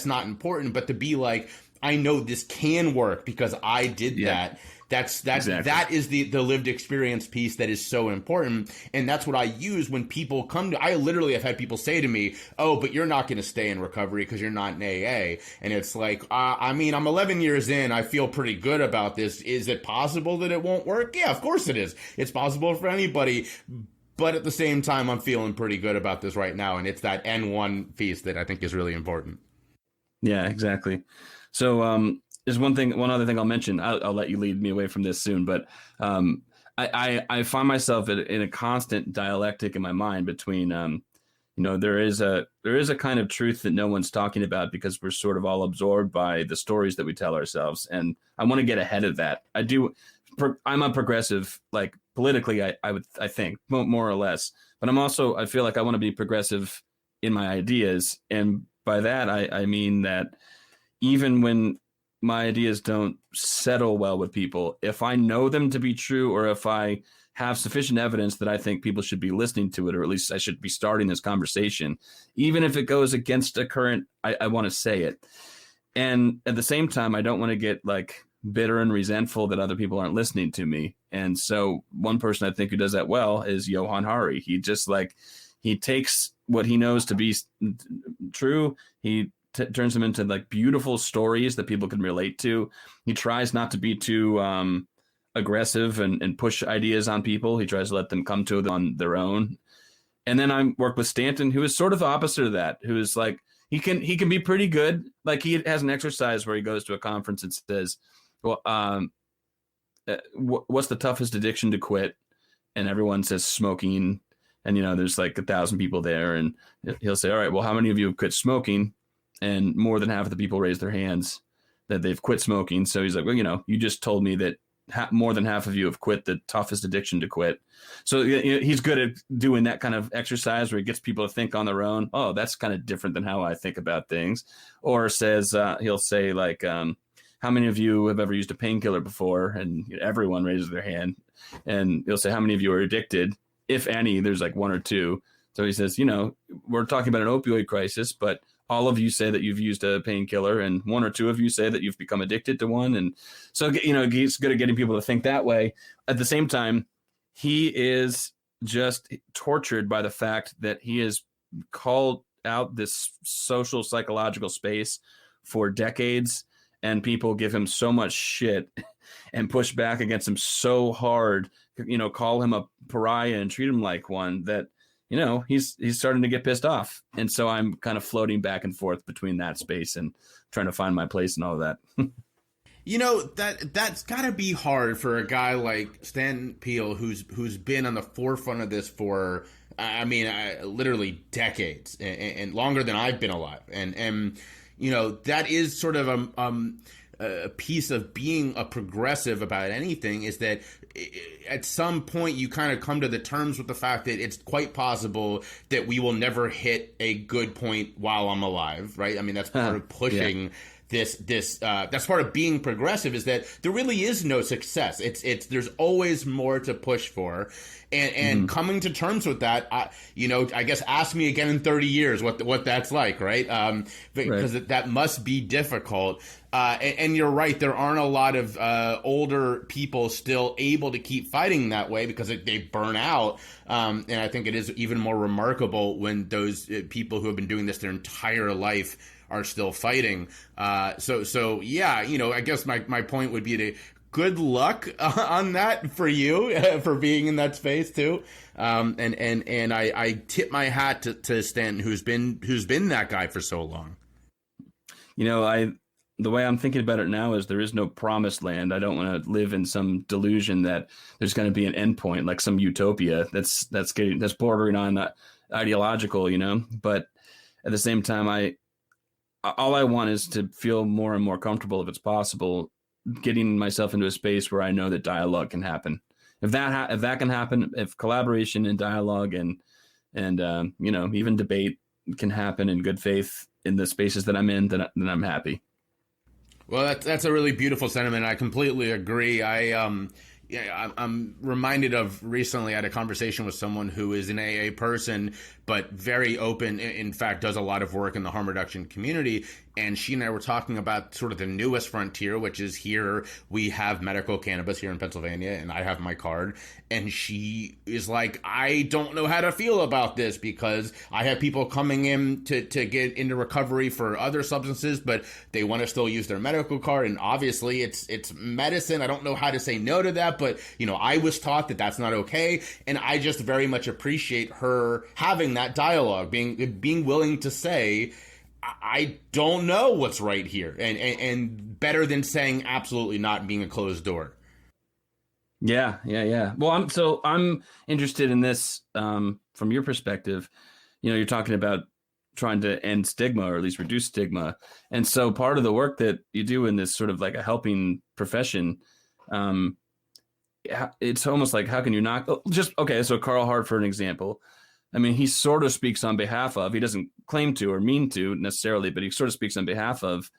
not important. But to be like, I know this can work because I did that. Exactly. That is the lived experience piece that is so important. And that's what I use when people come to, I literally have had people say to me, oh, but you're not going to stay in recovery because you're not in AA. And it's like, I'm 11 years in. I feel pretty good about this. Is it possible that it won't work? Yeah, of course it is. It's possible for anybody. But at the same time, I'm feeling pretty good about this right now. And it's that N1 piece that I think is really important. Yeah, exactly. So, there's one other thing I'll mention. I'll let you lead me away from this soon, but I find myself in a constant dialectic in my mind between, there is a kind of truth that no one's talking about because we're sort of all absorbed by the stories that we tell ourselves, and I want to get ahead of that. I'm a progressive, like politically, I think more or less, but I feel like I want to be progressive in my ideas, and by that I mean that even when my ideas don't settle well with people. If I know them to be true, or if I have sufficient evidence that I think people should be listening to it, or at least I should be starting this conversation, even if it goes against a current, I want to say it. And at the same time, I don't want to get like bitter and resentful that other people aren't listening to me. And so one person I think who does that well is Johan Hari. He just like, he takes what he knows to be true. He turns them into like beautiful stories that people can relate to. He tries not to be too aggressive and push ideas on people. He tries to let them come to them on their own. And then I work with Stanton, who is sort of the opposite of that, who is like, he can be pretty good. Like he has an exercise where he goes to a conference and says, well, what's the toughest addiction to quit? And everyone says smoking. And, you know, there's like 1,000 people there. And he'll say, all right, well, how many of you have quit smoking? And more than half of the people raise their hands that they've quit smoking. So he's like, well, you know, you just told me that more than half of you have quit the toughest addiction to quit. So he's good at doing that kind of exercise where he gets people to think on their own. Oh, that's kind of different than how I think about things. Or says, he'll say like, how many of you have ever used a painkiller before? And everyone raises their hand. And he'll say, how many of you are addicted? If any, there's like one or two. So he says, you know, we're talking about an opioid crisis, but all of you say that you've used a painkiller, and one or two of you say that you've become addicted to one. And so, you know, he's good at getting people to think that way. At the same time, he is just tortured by the fact that he has called out this social psychological space for decades, and people give him so much shit and push back against him so hard, you know, call him a pariah and treat him like one, that, you know, he's starting to get pissed off. And so I'm kind of floating back and forth between that space and trying to find my place and all of that. You know, that's got to be hard for a guy like Stan Peele, who's been on the forefront of this for, I mean, literally decades and longer than I've been alive. And you know, that is sort of a piece of being a progressive about anything, is that at some point you kind of come to the terms with the fact that it's quite possible that we will never hit a good point while I'm alive, right? I mean, that's part of pushing this that's part of being progressive, is that there really is no success. It's there's always more to push for. And coming to terms with that, I guess ask me again in 30 years what that's like, right? Because that must be difficult. And you're right, there aren't a lot of older people still able to keep fighting that way because they burn out. And I think it is even more remarkable when those people who have been doing this their entire life are still fighting. So yeah, you know, I guess my point would be to good luck on that for you, for being in that space too. And I tip my hat to Stanton, who's been that guy for so long. You know, the way I'm thinking about it now is there is no promised land. I don't want to live in some delusion that there's going to be an endpoint, like some utopia that's bordering on ideological, you know. But at the same time, all I want is to feel more and more comfortable, if it's possible, getting myself into a space where I know that dialogue can happen. If that can happen, if collaboration and dialogue and you know, even debate can happen in good faith in the spaces that I'm in, then I'm happy. Well, that's a really beautiful sentiment. I completely agree. I'm reminded of recently I had a conversation with someone who is an AA person, but very open, in fact, does a lot of work in the harm reduction community. And she and I were talking about sort of the newest frontier, which is here we have medical cannabis here in Pennsylvania, and I have my card. And she is like, I don't know how to feel about this because I have people coming in to get into recovery for other substances, but they want to still use their medical card. And obviously it's medicine. I don't know how to say no to that, but you know, I was taught that that's not okay. And I just very much appreciate her having that dialogue, being willing to say, I don't know what's right here, and better than saying absolutely not, being a closed door. Yeah. Well, I'm interested in this from your perspective. You know, you're talking about trying to end stigma, or at least reduce stigma, and so part of the work that you do in this sort of like a helping profession, it's almost like, how can you not so Carl Hart, for an example. I mean, he sort of speaks on behalf of, he doesn't claim to or mean to necessarily, but he sort of speaks on behalf of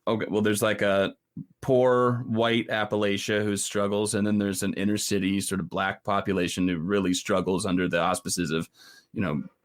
okay, well, there's like a poor white Appalachia who struggles, and then there's an inner city sort of black population who really struggles under the auspices of,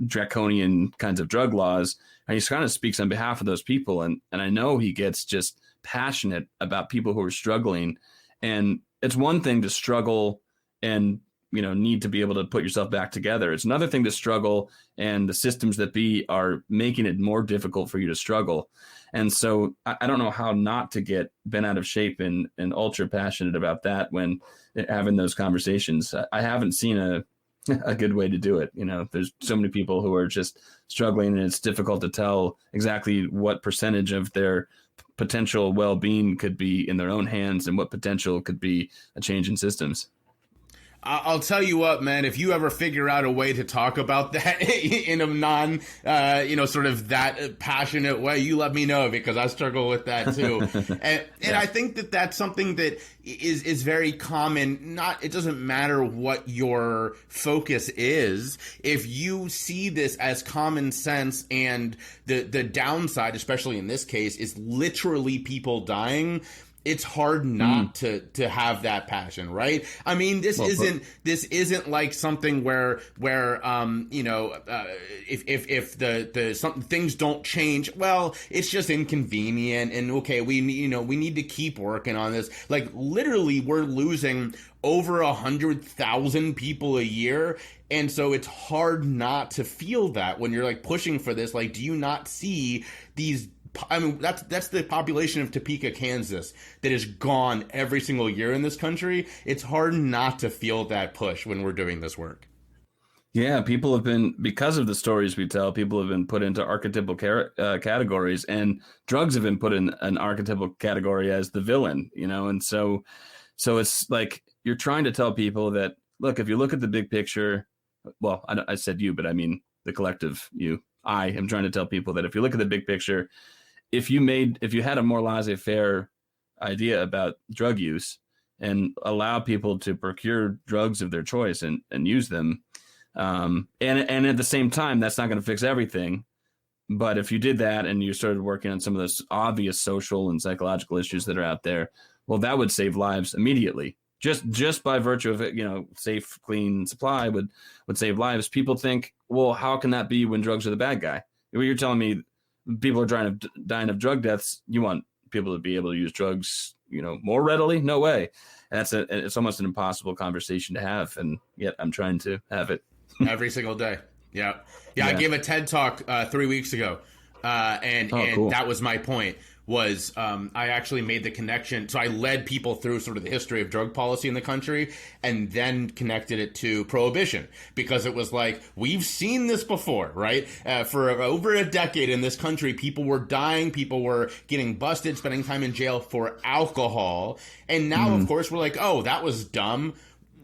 draconian kinds of drug laws. And he kind of speaks on behalf of those people. And I know he gets just passionate about people who are struggling. And it's one thing to struggle and, need to be able to put yourself back together. It's another thing to struggle, and the systems that be are making it more difficult for you to struggle. And so I don't know how not to get bent out of shape and ultra passionate about that when having those conversations. I haven't seen a good way to do it. There's so many people who are just struggling, and it's difficult to tell exactly what percentage of their potential well-being could be in their own hands and what potential could be a change in systems. I'll tell you what, man, if you ever figure out a way to talk about that in a non, sort of that passionate way, you let me know, because I struggle with that too. And I think that that's something that is very common. It doesn't matter what your focus is. If you see this as common sense, and the downside, especially in this case, is literally people dying, it's hard not to have that passion, right? I mean, this isn't like something where if the some things don't change, well, it's just inconvenient, and okay, we need to keep working on this. Like, literally, we're losing over 100,000 people a year. And so it's hard not to feel that when you're like pushing for this. Like, do you not see these? I mean, that's the population of Topeka, Kansas, that is gone every single year in this country. It's hard not to feel that push when we're doing this work. Yeah, people have been, because of the stories we tell, people have been put into archetypal categories, and drugs have been put in an archetypal category as the villain, and so it's like you're trying to tell people that, look, if you look at the big picture, well, I said you, but I mean the collective you. I am trying to tell people that if you look at the big picture, if you had a more laissez-faire idea about drug use and allow people to procure drugs of their choice and use them, and at the same time, that's not going to fix everything. But if you did that and you started working on some of those obvious social and psychological issues that are out there, well, that would save lives immediately. Just by virtue of it, safe, clean supply would save lives. People think, well, how can that be when drugs are the bad guy? You're telling me people are dying of drug deaths. You want people to be able to use drugs, more readily? No way. And it's almost an impossible conversation to have. And yet I'm trying to have it every single day. Yeah. I gave a TED talk 3 weeks ago. Cool. That was my point. Was I actually made the connection. So I led people through sort of the history of drug policy in the country, and then connected it to prohibition, because it was like, we've seen this before, right? For over a decade in this country, people were dying, people were getting busted, spending time in jail for alcohol. And now, of course, we're like, oh, that was dumb.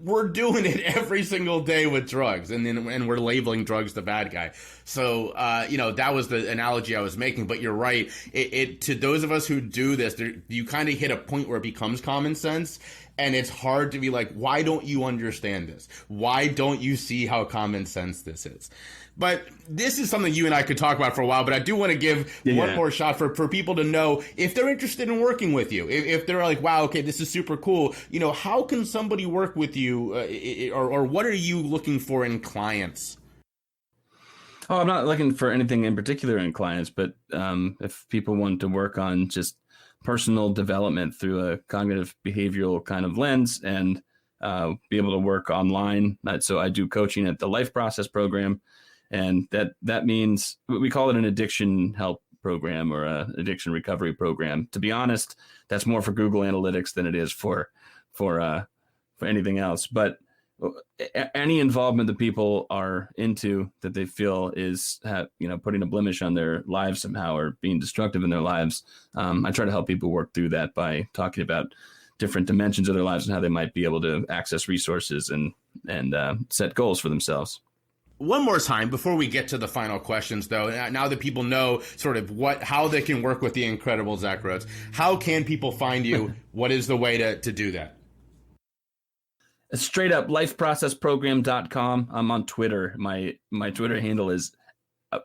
We're doing it every single day with drugs, and we're labeling drugs the bad guy. So, that was the analogy I was making. But you're right. It to those of us who do this, you kind of hit a point where it becomes common sense, and it's hard to be like, why don't you understand this? Why don't you see how common sense this is? But this is something you and I could talk about for a while, but I do want to give one more shot for people to know if they're interested in working with you. If they're like, wow, okay, this is super cool. How can somebody work with you, or what are you looking for in clients? Oh, I'm not looking for anything in particular in clients, but if people want to work on just personal development through a cognitive behavioral kind of lens and be able to work online. So I do coaching at the Life Process program. And that means we call it an addiction help program or an addiction recovery program. To be honest, that's more for Google Analytics than it is for anything else. But any involvement that people are into that they feel is putting a blemish on their lives somehow or being destructive in their lives, I try to help people work through that by talking about different dimensions of their lives and how they might be able to access resources and set goals for themselves. One more time before we get to the final questions, though, now that people know sort of how they can work with the incredible Zach Rhoads, how can people find you? What is the way to do that? Straight up, lifeprocessprogram.com. I'm on Twitter. My Twitter handle is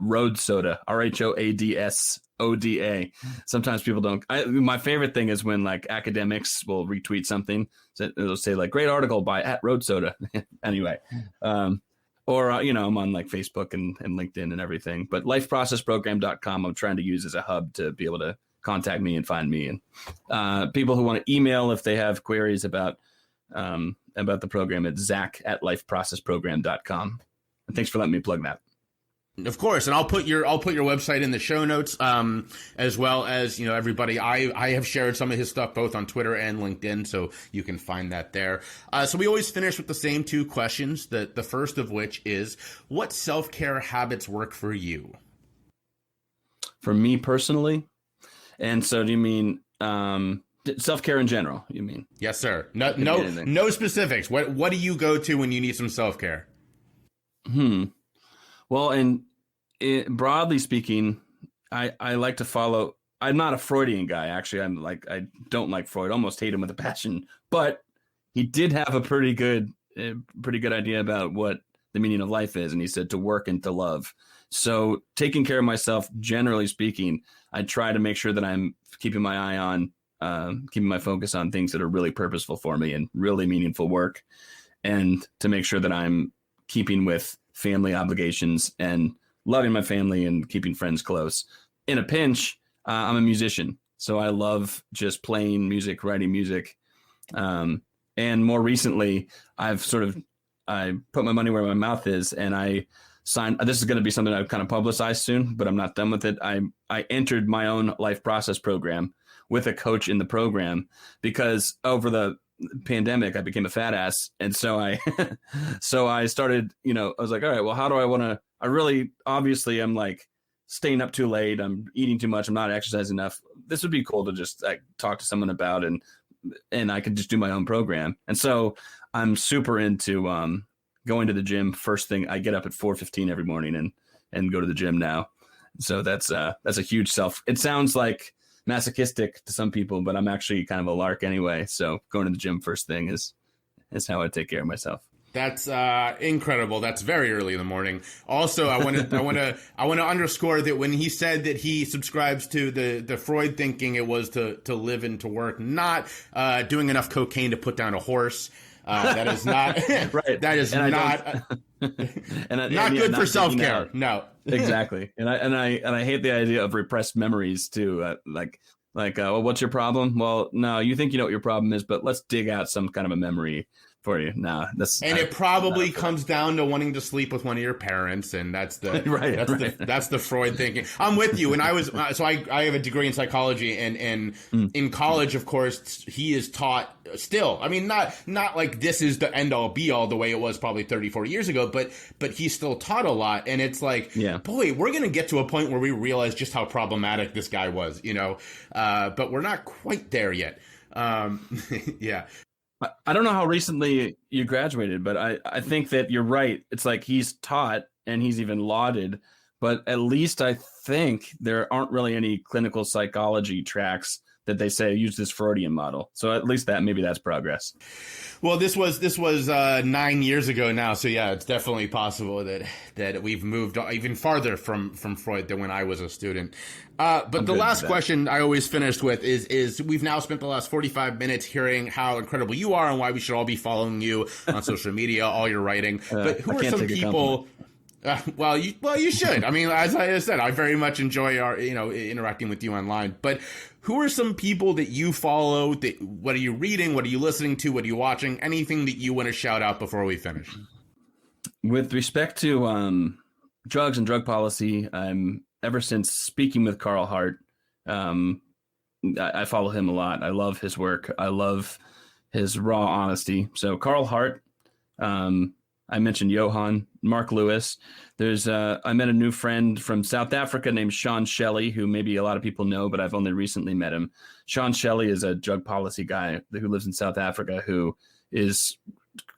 Rhoads Soda, RHOADSODA. Sometimes people don't. My favorite thing is when like academics will retweet something. So it'll say like great article by @Rhoads Soda. Anyway, or I'm on like Facebook and LinkedIn and everything. But lifeprocessprogram.com I'm trying to use as a hub to be able to contact me and find me. And people who want to email if they have queries about the program, it's zach@lifeprocessprogram.com. And thanks for letting me plug that. Of course, and I'll put your website in the show notes, as well as everybody. I have shared some of his stuff both on Twitter and LinkedIn, so you can find that there. So we always finish with the same two questions. The first of which is, what self-care habits work for you? For me personally, and so do you mean self-care in general? You mean? Yes, sir. No specifics. What do you go to when you need some self-care? Well, and broadly speaking, I like to follow. I'm not a Freudian guy, actually. I don't like Freud. Almost hate him with a passion. But he did have a pretty good idea about what the meaning of life is, and he said to work and to love. So taking care of myself, generally speaking, I try to make sure that I'm keeping my eye on, keeping my focus on things that are really purposeful for me and really meaningful work, and to make sure that I'm keeping with family obligations and loving my family and keeping friends close. In a pinch, I'm a musician, so I love just playing music, writing music. And more recently, I put my money where my mouth is, and I signed. This is going to be something I kind of publicize soon, but I'm not done with it. I entered my own life process program with a coach in the program because over the pandemic I became a fat ass, and so I started, I was like, all right, well, how do I really obviously I'm like staying up too late, I'm eating too much, I'm not exercising enough. This would be cool to just like talk to someone about, and I could just do my own program. And so I'm super into going to the gym first thing. I get up at 4:15 every morning and go to the gym now. So that's a huge it sounds like masochistic to some people, but I'm actually kind of a lark anyway. So going to the gym first thing is how I take care of myself. That's incredible. That's very early in the morning. Also, I want to underscore that when he said that he subscribes to the Freud thinking, it was to live and to work, not doing enough cocaine to put down a horse. That is not right. That is not good for self-care. No, exactly. And I hate the idea of repressed memories too. Well, what's your problem? Well, no, you think you know what your problem is, but let's dig out some kind of a memory for you. No, it probably comes down to wanting to sleep with one of your parents, and that's the that's the Freud thinking. I'm with you. And I was I have a degree in psychology, and in college, of course, he is taught still. I mean, not like this is the end all be all the way it was probably 30, 40 years ago, but he's still taught a lot, and it's like, boy, we're gonna get to a point where we realize just how problematic this guy was, but we're not quite there yet. Yeah. I don't know how recently you graduated, but I think that you're right. It's like he's taught and he's even lauded, but at least I think there aren't really any clinical psychology tracks that they say use this Freudian model. So at least maybe that's progress. Well, this was 9 years ago now. So yeah, it's definitely possible that we've moved even farther from Freud than when I was a student. But the last question I always finished with is we've now spent the last 45 minutes hearing how incredible you are and why we should all be following you on social media, all your writing. But who are some people? Well, you should. I mean, as I said, I very much enjoy interacting with you online. But who are some people that you follow? What are you reading? What are you listening to? What are you watching? Anything that you want to shout out before we finish? With respect to drugs and drug policy, ever since speaking with Carl Hart, I follow him a lot. I love his work. I love his raw honesty. So Carl Hart, I mentioned Johan, Mark Lewis. I met a new friend from South Africa named Sean Shelley, who maybe a lot of people know, but I've only recently met him. Sean Shelley is a drug policy guy who lives in South Africa who is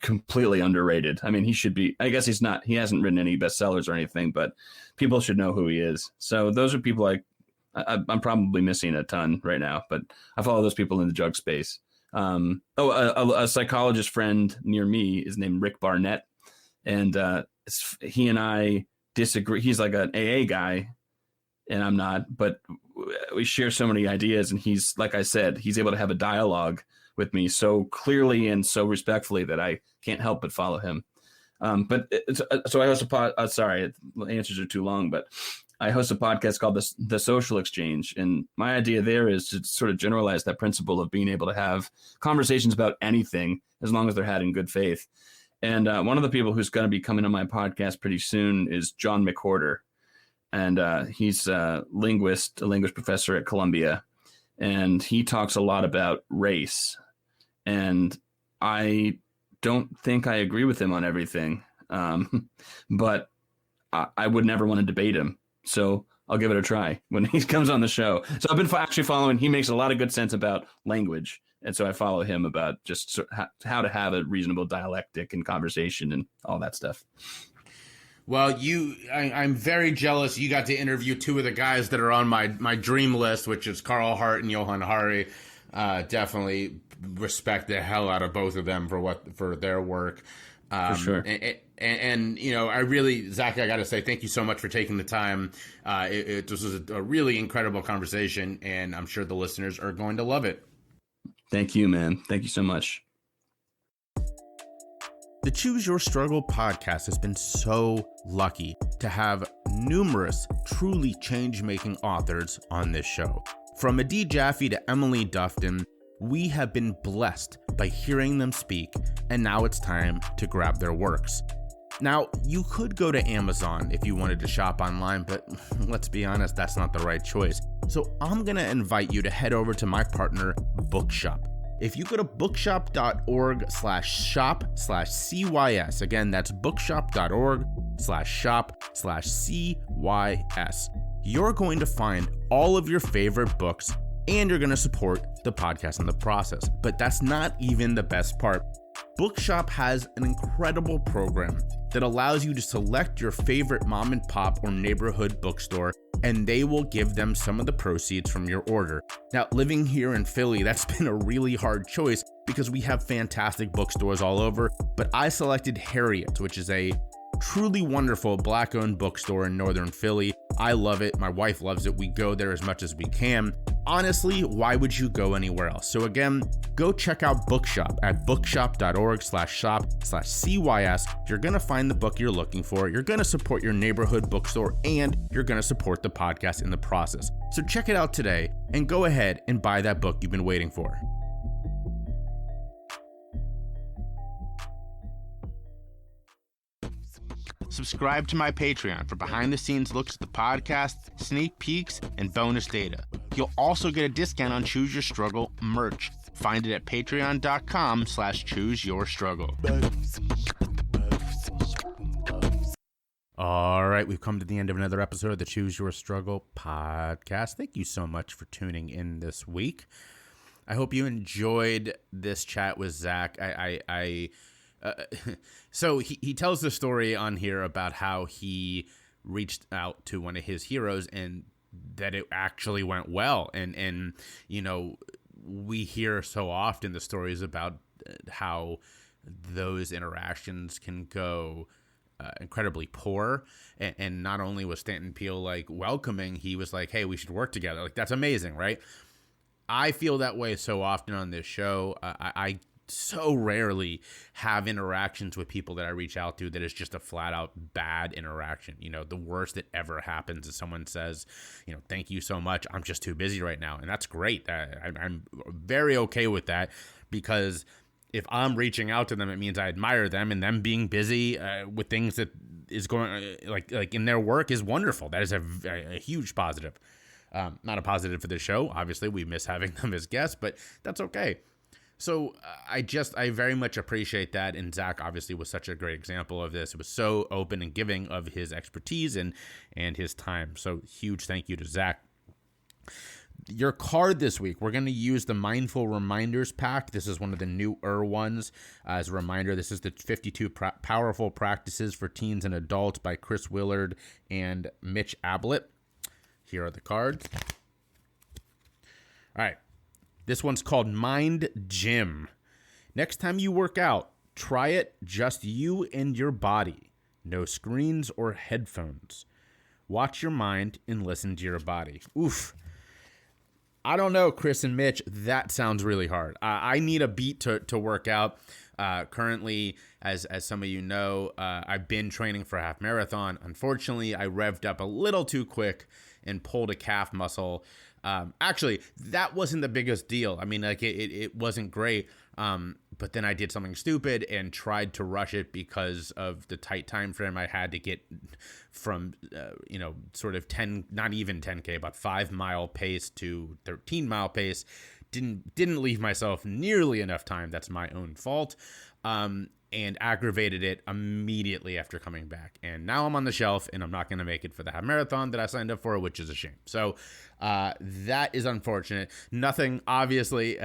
completely underrated. I mean, he should be, I guess he's not, he hasn't written any bestsellers or anything, but people should know who he is. So those are people I'm probably missing a ton right now, but I follow those people in the drug space. A psychologist friend near me is named Rick Barnett. And he and I disagree. He's like an AA guy and I'm not, but we share so many ideas. And he's, like I said, he's able to have a dialogue with me so clearly and so respectfully that I can't help but follow him. So I host sorry, answers are too long, but I host a podcast called the Social Exchange. And my idea there is to sort of generalize that principle of being able to have conversations about anything as long as they're had in good faith. And one of the people who's going to be coming on my podcast pretty soon is John McWhorter. And he's a linguist professor at Columbia. And he talks a lot about race. And I don't think I agree with him on everything. But I would never want to debate him. So I'll give it a try when he comes on the show. So I've been actually following. He makes a lot of good sense about language. And so I follow him about just how to have a reasonable dialectic and conversation and all that stuff. Well, I'm very jealous. You got to interview two of the guys that are on my dream list, which is Carl Hart and Johan Hari. Definitely respect the hell out of both of them for their work. For sure. And I really, Zach, I got to say thank you so much for taking the time. This was a really incredible conversation, and I'm sure the listeners are going to love it. Thank you, man. Thank you so much. The Choose Your Struggle podcast has been so lucky to have numerous truly change-making authors on this show. From Adi Jaffe to Emily Dufton, we have been blessed by hearing them speak, and now it's time to grab their works. Now, you could go to Amazon if you wanted to shop online, but let's be honest, that's not the right choice. So I'm going to invite you to head over to my partner, Bookshop. If you go to bookshop.org/shop/CYS, again, that's bookshop.org/shop/CYS, you're going to find all of your favorite books, and you're going to support the podcast in the process. But that's not even the best part. Bookshop has an incredible program that allows you to select your favorite mom and pop or neighborhood bookstore, and they will give them some of the proceeds from your order. Now, living here in Philly, that's been a really hard choice because we have fantastic bookstores all over, but I selected Harriet's, which is a truly wonderful Black-owned bookstore in Northern Philly. I love it. My wife loves it. We go there as much as we can. Honestly, why would you go anywhere else? So again, go check out Bookshop at bookshop.org/shop/CYS. You're going to find the book you're looking for. You're going to support your neighborhood bookstore, and you're going to support the podcast in the process. So check it out today and go ahead and buy that book you've been waiting for. Subscribe to my Patreon for behind-the-scenes looks at the podcast, sneak peeks, and bonus data. You'll also get a discount on Choose Your Struggle merch. Find it at patreon.com/chooseyourstruggle. All right, we've come to the end of another episode of the Choose Your Struggle podcast. Thank you so much for tuning in this week. I hope you enjoyed this chat with Zach. So he tells the story on here about how he reached out to one of his heroes and that it actually went well. And we hear so often the stories about how those interactions can go incredibly poor. And not only was Stanton Peele like welcoming, he was like, hey, we should work together. Like, that's amazing, right? I feel that way so often on this show. I so rarely have interactions with people that I reach out to that is just a flat out bad interaction. The worst that ever happens is someone says, thank you so much. I'm just too busy right now. And that's great. I'm very okay with that, because if I'm reaching out to them, it means I admire them, and them being busy with things that is going like in their work is wonderful. That is a huge positive. Not a positive for the show. Obviously, we miss having them as guests, but that's okay. So I very much appreciate that. And Zach obviously was such a great example of this. It was so open and giving of his expertise and his time. So huge thank you to Zach. Your card this week, we're going to use the Mindful Reminders pack. This is one of the newer ones. As a reminder, this is the 52 Powerful Practices for Teens and Adults by Chris Willard and Mitch Ablett. Here are the cards. All right. This one's called Mind Gym. Next time you work out, try it just you and your body. No screens or headphones. Watch your mind and listen to your body. Oof. I don't know, Chris and Mitch, that sounds really hard. I need a beat to work out. Currently, as some of you know, I've been training for a half marathon. Unfortunately, I revved up a little too quick and pulled a calf muscle. Actually, that wasn't the biggest deal. I mean, like it wasn't great. But then I did something stupid and tried to rush it because of the tight time frame I had to get from, sort of 10, not even 10K, but 5-mile pace to 13-mile pace. Didn't leave myself nearly enough time. That's my own fault. And aggravated it immediately after coming back. And now I'm on the shelf and I'm not going to make it for the half marathon that I signed up for, which is a shame. So that is unfortunate. Nothing, obviously,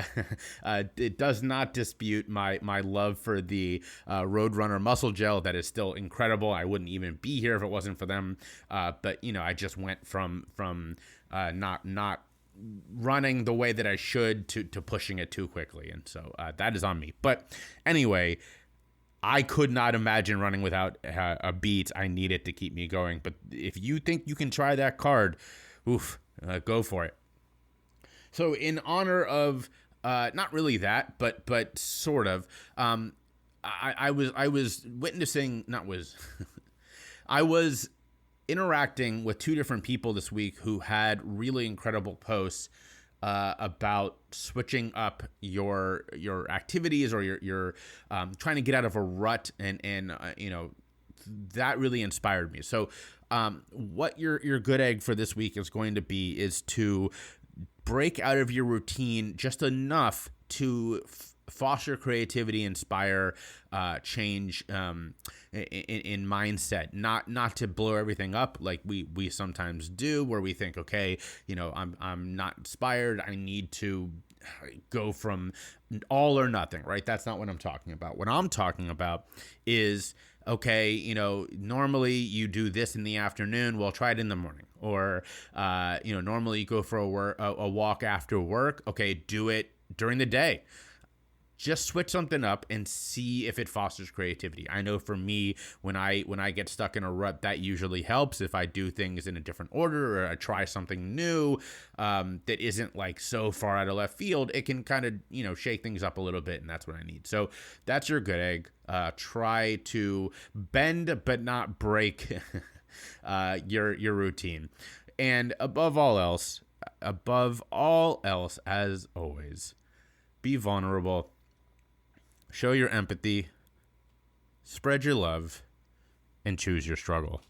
it does not dispute my love for the Roadrunner muscle gel. That is still incredible. I wouldn't even be here if it wasn't for them. But, I just went from not running the way that I should to pushing it too quickly. And so that is on me. But anyway, I could not imagine running without a beat. I need it to keep me going. But if you think you can try that card, go for it. So in honor of not really that, but sort of, I was witnessing, I was interacting with two different people this week who had really incredible posts about switching up your activities or your trying to get out of a rut, and that really inspired me. So what your good egg for this week is going to be is to break out of your routine just enough to foster creativity, inspire change in mindset, not to blow everything up like we sometimes do, where we think, okay, I'm not inspired, I need to go from all or nothing, right? That's not what I'm talking about. What I'm talking about is, okay, normally you do this in the afternoon, well, try it in the morning. Or normally you go for a walk after work, okay, do it during the day. Just switch something up and see if it fosters creativity. I know for me, when I get stuck in a rut, that usually helps. If I do things in a different order, or I try something new that isn't like so far out of left field, it can kind of shake things up a little bit, and that's what I need. So that's your good egg. Try to bend but not break your routine, and above all else, as always, be vulnerable. Show your empathy, spread your love, and choose your struggle.